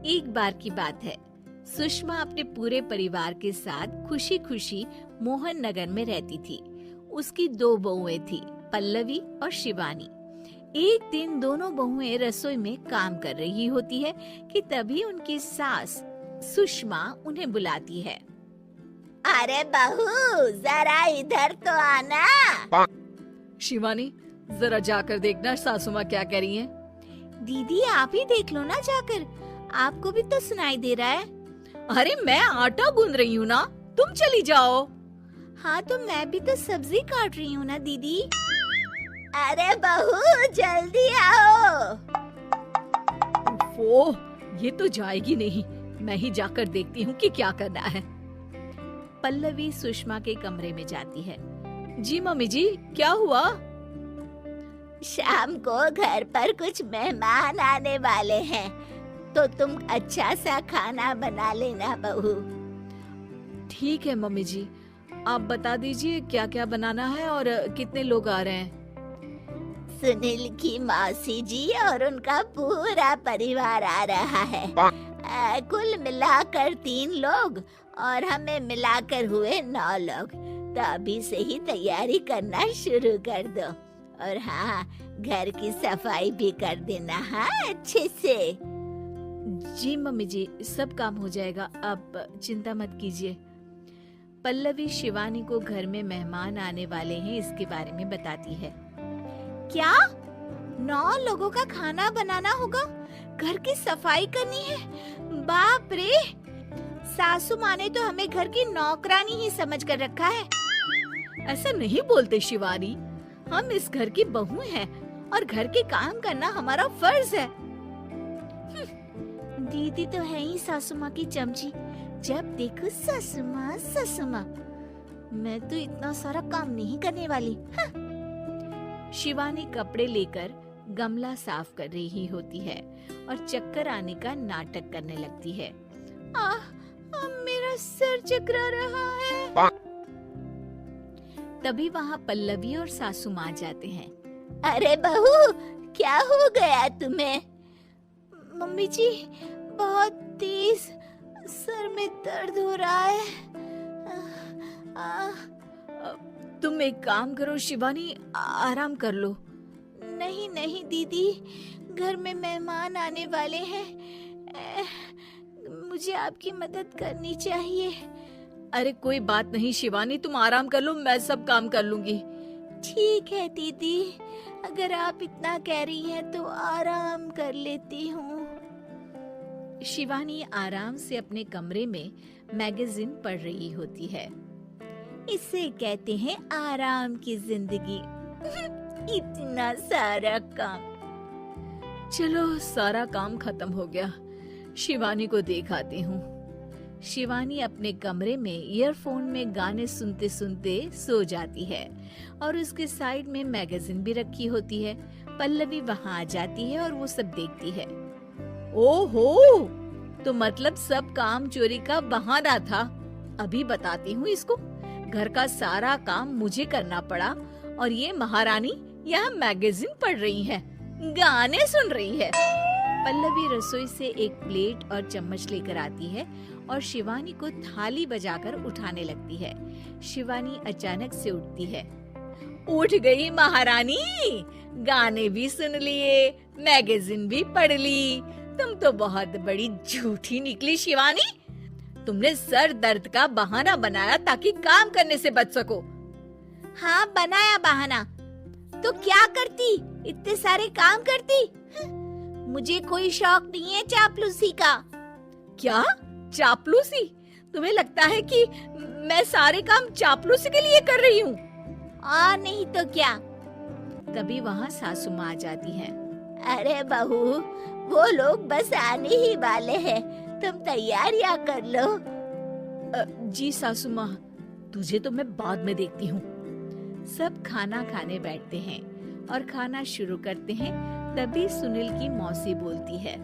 एक बार की बात है, सुषमा अपने पूरे परिवार के साथ खुशी खुशी मोहन नगर में रहती थी। उसकी 2 बहुएं थी, पल्लवी और शिवानी। एक दिन दोनों बहुएं रसोई में काम कर रही होती है कि तभी उनकी सास सुषमा उन्हें बुलाती है। अरे बहू, जरा इधर तो आना। शिवानी, जरा जाकर देखना सासू माँ क्या कह रही हैं। दीदी आप ही देख लो ना जाकर, आपको भी तो सुनाई दे रहा है। अरे मैं आटा गूंद रही हूँ ना, तुम चली जाओ। हाँ तो मैं भी तो सब्जी काट रही हूँ ना दीदी। अरे बहू, जल्दी आओ। वो ये तो जाएगी नहीं, मैं ही जाकर देखती हूँ कि क्या करना है। पल्लवी सुषमा के कमरे में जाती है। जी मम्मी जी, क्या हुआ? शाम को घर पर कुछ मेहमान आने वाले हैं, तो तुम अच्छा सा खाना बना लेना बहू। ठीक है मम्मी जी, आप बता दीजिए क्या क्या बनाना है और कितने लोग आ रहे हैं। सुनील की मौसी जी और उनका पूरा परिवार आ रहा है। कुल मिलाकर 3 लोग और हमें मिलाकर हुए 9 लोग। तो अभी से ही तैयारी करना शुरू कर दो। और हाँ, घर की सफाई भी कर देना, हाँ अच्छे से। जी मम्मी जी, सब काम हो जाएगा, आप चिंता मत कीजिए। पल्लवी शिवानी को घर में मेहमान आने वाले हैं इसके बारे में बताती है। क्या 9 लोगों का खाना बनाना होगा, घर की सफाई करनी है? बाप रे, सासू माँ ने तो हमें घर की नौकरानी ही समझ कर रखा है। ऐसा नहीं बोलते शिवानी, हम इस घर की बहू हैं और घर के काम करना हमारा फर्ज है। दीदी तो है ही सासू माँ की चमची, जब देखो सासू माँ सासू माँ। मैं तो इतना सारा काम नहीं करने वाली। शिवानी कपड़े लेकर गमला साफ कर रही होती है और चक्कर आने का नाटक करने लगती है। मेरा सर चकरा रहा है। तभी वहाँ पल्लवी और सासू माँ जाते हैं। अरे बहू, क्या हो गया तुम्हें? मम्मी जी, बहुत तेज सर में दर्द हो रहा है। तुम एक काम करो शिवानी, आराम कर लो। नहीं नहीं दीदी, घर में मेहमान आने वाले हैं, मुझे आपकी मदद करनी चाहिए। अरे कोई बात नहीं शिवानी, तुम आराम कर लो, मैं सब काम कर लूंगी। ठीक है दीदी, अगर आप इतना कह रही हैं तो आराम कर लेती हूँ। शिवानी आराम से अपने कमरे में मैगजीन पढ़ रही होती है। इसे कहते हैं आराम की जिंदगी। इतना सारा काम। चलो सारा काम खत्म हो गया, शिवानी को देख आती हूँ। शिवानी अपने कमरे में ईयरफोन में गाने सुनते सुनते सो जाती है और उसके साइड में मैगजीन भी रखी होती है। पल्लवी वहाँ आ जाती है और वो सब देखती है। ओहो, तो मतलब सब काम चोरी का बहाना था। अभी बताती हूँ इसको। घर का सारा काम मुझे करना पड़ा और ये महारानी यहाँ मैगजीन पढ़ रही है, गाने सुन रही है। पल्लवी रसोई से एक प्लेट और चम्मच लेकर आती है और शिवानी को थाली बजाकर उठाने लगती है। शिवानी अचानक से उठती है। उठ गई महारानी, गाने भी सुन लिए, मैगजीन भी पढ़ ली। तुम तो बहुत बड़ी झूठी निकली शिवानी। तुमने सर दर्द का बहाना बनाया ताकि काम करने से बच सको। हाँ बनाया बहाना, तो क्या करती, इतने सारे काम करती। मुझे कोई शौक नहीं है चापलूसी का। क्या चापलूसी? तुम्हें लगता है कि मैं सारे काम चापलूसी के लिए कर रही हूँ? और नहीं तो क्या। तभी वहाँ सासू माँ आ जाती है। अरे बहू, वो लोग बस आने ही वाले हैं, तुम तैयारियां कर लो। जी सासू माँ, तुझे तो मैं बाद में देखती हूँ। सब खाना खाने बैठते हैं और खाना शुरू करते हैं। तभी सुनील की मौसी बोलती है।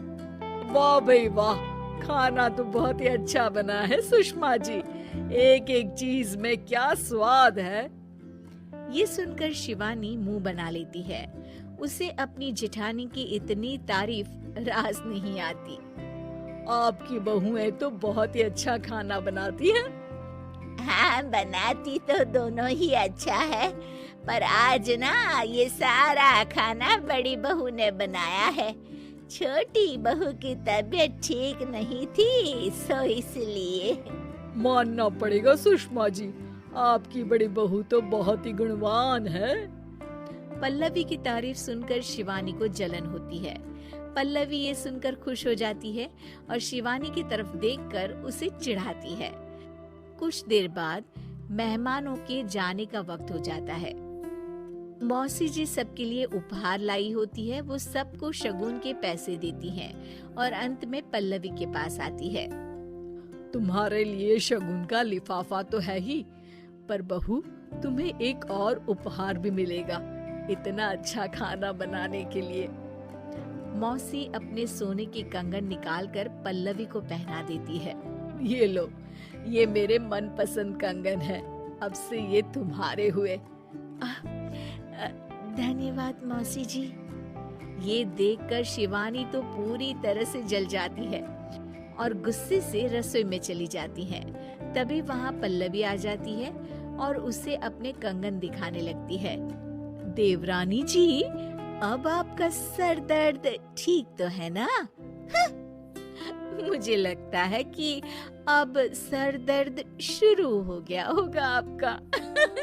वाह भाई वाह, खाना तो बहुत ही अच्छा बना है सुषमा जी। एक एक चीज में क्या स्वाद है। ये सुनकर शिवानी मुंह बना लेती है। उसे अपनी जेठानी की इतनी तारीफ रास नहीं आती। आपकी बहुएं तो बहुत ही अच्छा खाना बनाती हैं। हाँ, बनाती तो दोनों ही अच्छा है, पर आज ना ये सारा खाना बड़ी बहू ने बनाया है। छोटी बहू की तबीयत ठीक नहीं थी, सो इसलिए। मानना पड़ेगा सुषमा जी, आपकी बड़ी बहू तो बहुत ही गुणवान है। पल्लवी की तारीफ सुनकर शिवानी को जलन होती है। पल्लवी ये सुनकर खुश हो जाती है और शिवानी की तरफ देखकर उसे चिढ़ाती है। कुछ देर बाद मेहमानों के जाने का वक्त हो जाता है। मौसी जी सबके लिए उपहार लाई होती है। वो सबको शगुन के पैसे देती हैं और अंत में पल्लवी के पास आती है। तुम्हारे लिए शगुन का लिफाफा तो है ही, पर बहू तुम्हें एक और उपहार भी मिलेगा इतना अच्छा खाना बनाने के लिए। मौसी अपने सोने के कंगन निकालकर पल्लवी को पहना देती है। ये लो, ये मेरे मनपसंद कंगन है, अब से ये तुम्हारे हुए। धन्यवाद मौसी जी। ये देखकर शिवानी तो पूरी तरह से जल जाती है और गुस्से से रसोई में चली जाती है। तभी वहाँ पल्लवी आ जाती है और उसे अपने कंगन दिखाने लगती है। देवरानी जी, अब आपका सर दर्द ठीक तो है ना? मुझे लगता है कि अब सर दर्द शुरू हो गया होगा आपका।